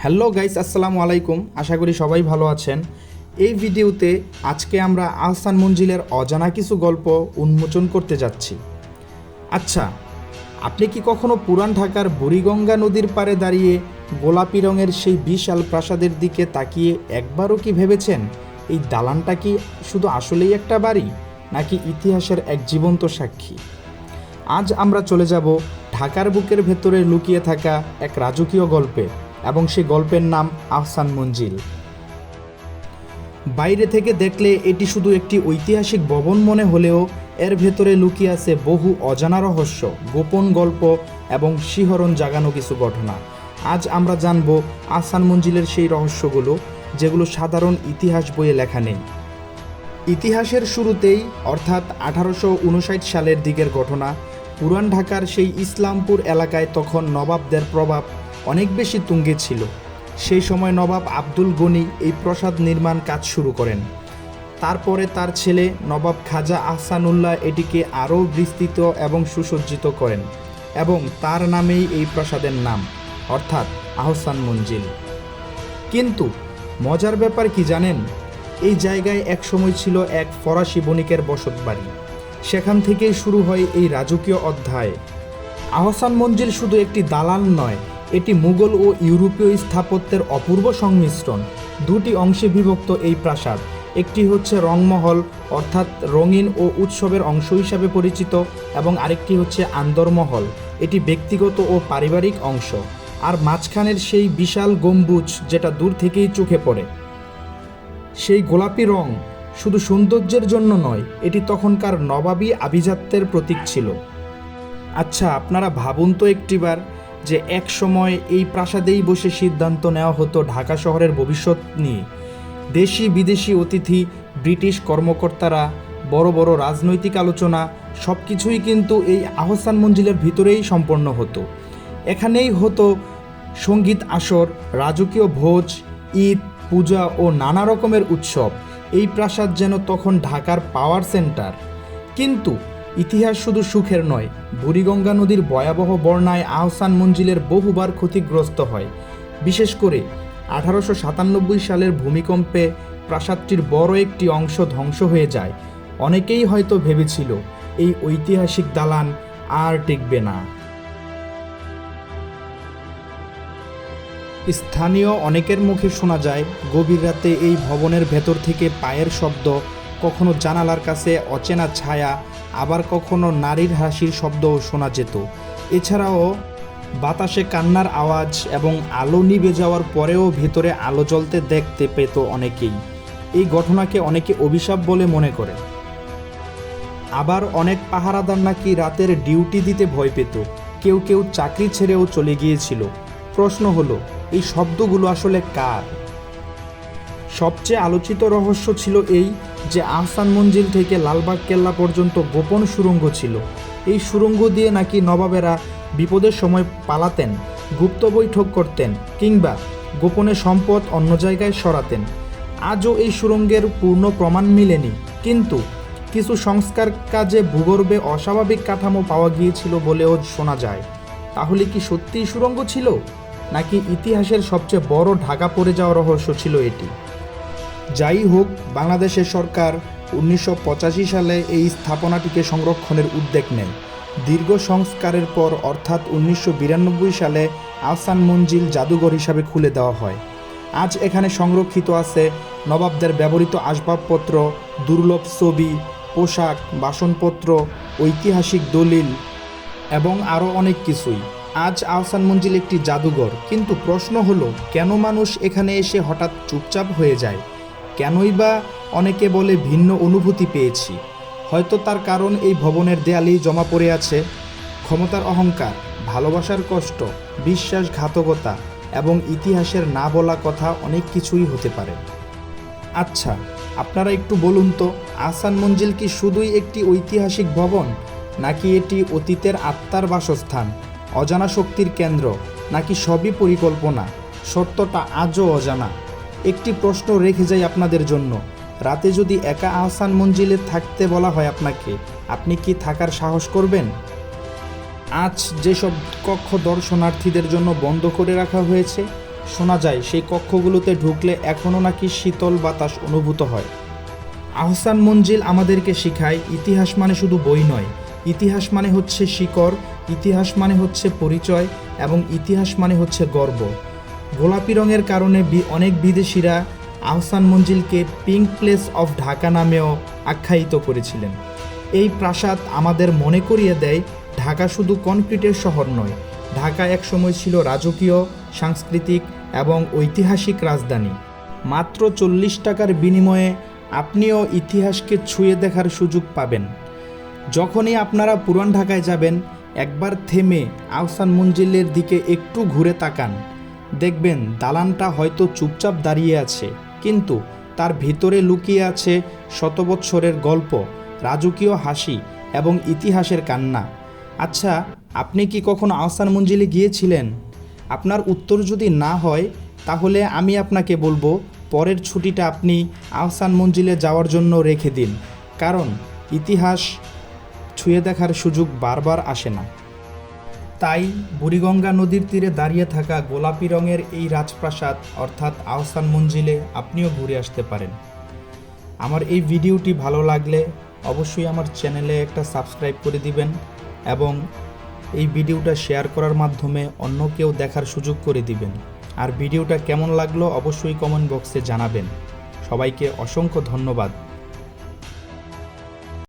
Hello guys, আসসালামু আলাইকুম। আশা করি সবাই ভালো আছেন। এই ভিডিওতে আজকে আমরা আহসান মঞ্জিলের অজানা কিছু গল্প উন্মোচন করতে যাচ্ছি। আচ্ছা, আপনি কি কখনো পুরান ঢাকার বুড়িগঙ্গা নদীর পাড়ে দাঁড়িয়ে গোলাপি রঙের সেই বিশাল প্রাসাদের দিকে তাকিয়ে একবারও কি ভেবেছেন এই দালানটা কি শুধু আসলেই একটা বাড়ি, নাকি ইতিহাসের এক জীবন্ত সাক্ষী? আজ আমরা চলে যাব ঢাকার বুকের ভেতরে লুকিয়ে থাকা এক রাজকীয় গল্পে, এবং সেই গল্পের নাম আহসান মঞ্জিল। বাইরে থেকে দেখলে এটি শুধু একটি ঐতিহাসিক ভবন মনে হলেও এর ভেতরে লুকিয়ে আছে বহু অজানা রহস্য, গোপন গল্প এবং শিহরণ জাগানো কিছু ঘটনা। আজ আমরা জানব আহসান মঞ্জিলের সেই রহস্যগুলো যেগুলো সাধারণ ইতিহাস বইয়ে লেখা নেই। ইতিহাসের শুরুতেই অর্থাৎ 1859 সালের দিকের ঘটনা। পুরান ঢাকার সেই ইসলামপুর এলাকায় তখন নবাবদের প্রভাব অনেক বেশি তুঙ্গে ছিল। সেই সময় নবাব আব্দুল গনি এই প্রাসাদ নির্মাণ কাজ শুরু করেন। তারপরে তার ছেলে নবাব খাজা আহসানুল্লাহ এটিকে আরও বিস্তৃত এবং সুসজ্জিত করেন, এবং তার নামেই এই প্রাসাদের নাম, অর্থাৎ আহসান মঞ্জিল। কিন্তু মজার ব্যাপার কি জানেন? এই জায়গায় এক সময় ছিল এক ফরাসি বণিকের বসতবাড়ি। সেখান থেকেই শুরু হয় এই রাজকীয় অধ্যায়। আহসান মঞ্জিল শুধু একটি দালান নয়, এটি মুঘল ও ইউরোপীয় স্থাপত্যের অপূর্ব সংমিশ্রণ। দুটি অংশে বিভক্ত এই প্রাসাদ। একটি হচ্ছে রংমহল, অর্থাৎ রঙিন ও উৎসবের অংশ হিসাবে পরিচিত, এবং আরেকটি হচ্ছে আন্দরমহল, এটি ব্যক্তিগত ও পারিবারিক অংশ। আর মাঝখানের সেই বিশাল গম্বুজ যেটা দূর থেকেই চোখে পড়ে, সেই গোলাপি রং শুধু সৌন্দর্যের জন্য নয়, এটি তখনকার নবাবী আভিজাত্যের প্রতীক ছিল। আচ্ছা, আপনারা ভাবুন তো একটিবার যে এক সময় এই প্রাসাদেই বসে সিদ্ধান্ত নেওয়া হতো ঢাকা শহরের ভবিষ্যৎ নিয়ে। দেশি বিদেশি অতিথি, ব্রিটিশ কর্মকর্তারা, বড় বড় রাজনৈতিক আলোচনা সব কিছুই কিন্তু এই আহসান মঞ্জিলের ভিতরেই সম্পন্ন হতো। এখানেই হতো সঙ্গীত আসর, রাজকীয় ভোজ, ঈদ, পূজা ও নানা রকমের উৎসব। এই প্রাসাদ যেন তখন ঢাকার পাওয়ার সেন্টার। কিন্তু ইতিহাস শুধু সুখের নয়। বুড়িগঙ্গা নদীর ভয়াবহ বন্যায় আহসান মঞ্জিলের বহুবার ক্ষতিগ্রস্ত হয়। বিশেষ করে 1897 সালের ভূমিকম্পে প্রাসাদটির বড় একটি অংশ ধ্বংস হয়ে যায়। অনেকেই হয়তো ভেবেছিল এই ঐতিহাসিক দালান আর টিকবে না। স্থানীয় অনেকের মুখে শোনা যায় গভীর রাতে এই ভবনের ভেতর থেকে পায়ের শব্দ, কখনো জানালার কাছে অচেনা ছায়া, আবার কখনো নারীর হাসির শব্দও শোনা যেত। এছাড়াও বাতাসে কান্নার আওয়াজ এবং আলো নিভে যাওয়ার পরেও ভেতরে আলো জ্বলতে দেখতে পেত অনেকেই। এই ঘটনাকে অনেকে অভিশাপ বলে মনে করে। আবার অনেক পাহারাদার নাকি রাতের ডিউটি দিতে ভয় পেত। কেউ কেউ চাকরি ছেড়েও চলে গিয়েছিল। প্রশ্ন হলো, এই শব্দগুলো আসলে কার? সবচেয়ে আলোচিত রহস্য ছিল এই যে আহসান মঞ্জিল থেকে লালবাগ কেল্লা পর্যন্ত গোপন সুড়ঙ্গ ছিল। এই সুড়ঙ্গ দিয়ে নাকি নবাবেরা বিপদের সময় পালাতেন, গুপ্ত বৈঠক করতেন, কিংবা গোপনে সম্পদ অন্য জায়গায় সরাতেন। আজও এই সুড়ঙ্গের পূর্ণ প্রমাণ মিলেনি, কিন্তু কিছু সংস্কার কাজে ভূগর্ভে অস্বাভাবিক কাঠামো পাওয়া গিয়েছিল বলেও শোনা যায়। তাহলে কি সত্যিই সুড়ঙ্গ ছিল, নাকি ইতিহাসের সবচেয়ে বড় ঢাকা পড়ে যাওয়া রহস্য ছিল এটি? যাই হোক, বাংলাদেশের সরকার 1985 সালে এই স্থাপনাটিকে সংরক্ষণের উদ্যোগ নেয়। দীর্ঘ সংস্কারের পর অর্থাৎ 1992 সালে আহসান মঞ্জিল জাদুঘর হিসাবে খুলে দেওয়া হয়। আজ এখানে সংরক্ষিত আছে নবাবদের ব্যবহৃত আসবাবপত্র, দুর্লভ ছবি, পোশাক, বাসনপত্র, ঐতিহাসিক দলিল এবং আরও অনেক কিছুই। আজ আহসান মঞ্জিল একটি জাদুঘর। কিন্তু প্রশ্ন হলো, কেন মানুষ এখানে এসে হঠাৎ চুপচাপ হয়ে যায়? কেনই বা অনেকে বলে ভিন্ন অনুভূতি পেয়েছি? হয়তো তার কারণ এই ভবনের দেয়ালেই জমা পড়ে আছে ক্ষমতার অহংকার, ভালোবাসার কষ্ট, বিশ্বাসঘাতকতা এবং ইতিহাসের না বলা কথা, অনেক কিছুই হতে পারে। আচ্ছা, আপনারা একটু বলুন তো, আহসান মঞ্জিল কি শুধুই একটি ঐতিহাসিক ভবন, নাকি এটি অতীতের আত্মার বাসস্থান, অজানা শক্তির কেন্দ্র, নাকি সবই পরিকল্পনা? সত্যটা আজও অজানা। একটি প্রশ্ন রেখে যাই আপনাদের জন্য, রাতে যদি একা আহসান মঞ্জিলে থাকতে বলা হয় আপনাকে, আপনি কি থাকার সাহস করবেন? আজ যেসব কক্ষ দর্শনার্থীদের জন্য বন্ধ করে রাখা হয়েছে, শোনা যায় সেই কক্ষগুলোতে ঢুকলে এখনও নাকি শীতল বাতাস অনুভূত হয়। আহসান মঞ্জিল আমাদেরকে শেখায় ইতিহাস মানে শুধু বই নয়, ইতিহাস মানে হচ্ছে শিকড়, ইতিহাস মানে হচ্ছে পরিচয় এবং ইতিহাস মানে হচ্ছে গর্ব। গোলাপি রঙের কারণে অনেক বিদেশিরা আহসান মঞ্জিলকে পিঙ্ক প্লেস অফ ঢাকা নামেও আখ্যায়িত করেছিলেন। এই প্রাসাদ আমাদের মনে করিয়ে দেয় ঢাকা শুধু কনক্রিটের শহর নয়, ঢাকা একসময় ছিল রাজকীয়, সাংস্কৃতিক এবং ঐতিহাসিক রাজধানী। মাত্র 40 টাকার বিনিময়ে আপনিও ইতিহাসকে ছুঁয়ে দেখার সুযোগ পাবেন। যখনই আপনারা পুরান ঢাকায় যাবেন, একবার থেমে আহসান মঞ্জিলের দিকে একটু ঘুরে তাকান। দেখবেন দালানটা হয়তো চুপচাপ দাঁড়িয়ে আছে, কিন্তু তার ভিতরে লুকিয়ে আছে শত বৎসরের গল্প, রাজকীয় হাসি এবং ইতিহাসের কান্না। আচ্ছা, আপনি কি কখনো আহসান মঞ্জিলে গিয়েছিলেন? আপনার উত্তর যদি না হয়, তাহলে আমি আপনাকে বলবো পরের ছুটিটা আপনি আহসান মঞ্জিলে যাওয়ার জন্য রেখে দিন, কারণ ইতিহাস ছুঁয়ে দেখার সুযোগ বারবার আসে না। তাই বুড়িগঙ্গা নদীর তীরে দাঁড়িয়ে থাকা গোলাপি রঙের এই রাজপ্রাসাদ অর্থাৎ আহসান মঞ্জিলে আপনিও ঘুরে আসতে পারেন। আমার এই ভিডিওটি ভালো লাগলে অবশ্যই আমার চ্যানেলে একটা সাবস্ক্রাইব করে দিবেন এবং এই ভিডিওটা শেয়ার করার মাধ্যমে অন্য কেউ দেখার সুযোগ করে দিবেন। আর ভিডিওটা কেমন লাগলো অবশ্যই কমেন্ট বক্সে জানাবেন। সবাইকে অসংখ্য ধন্যবাদ।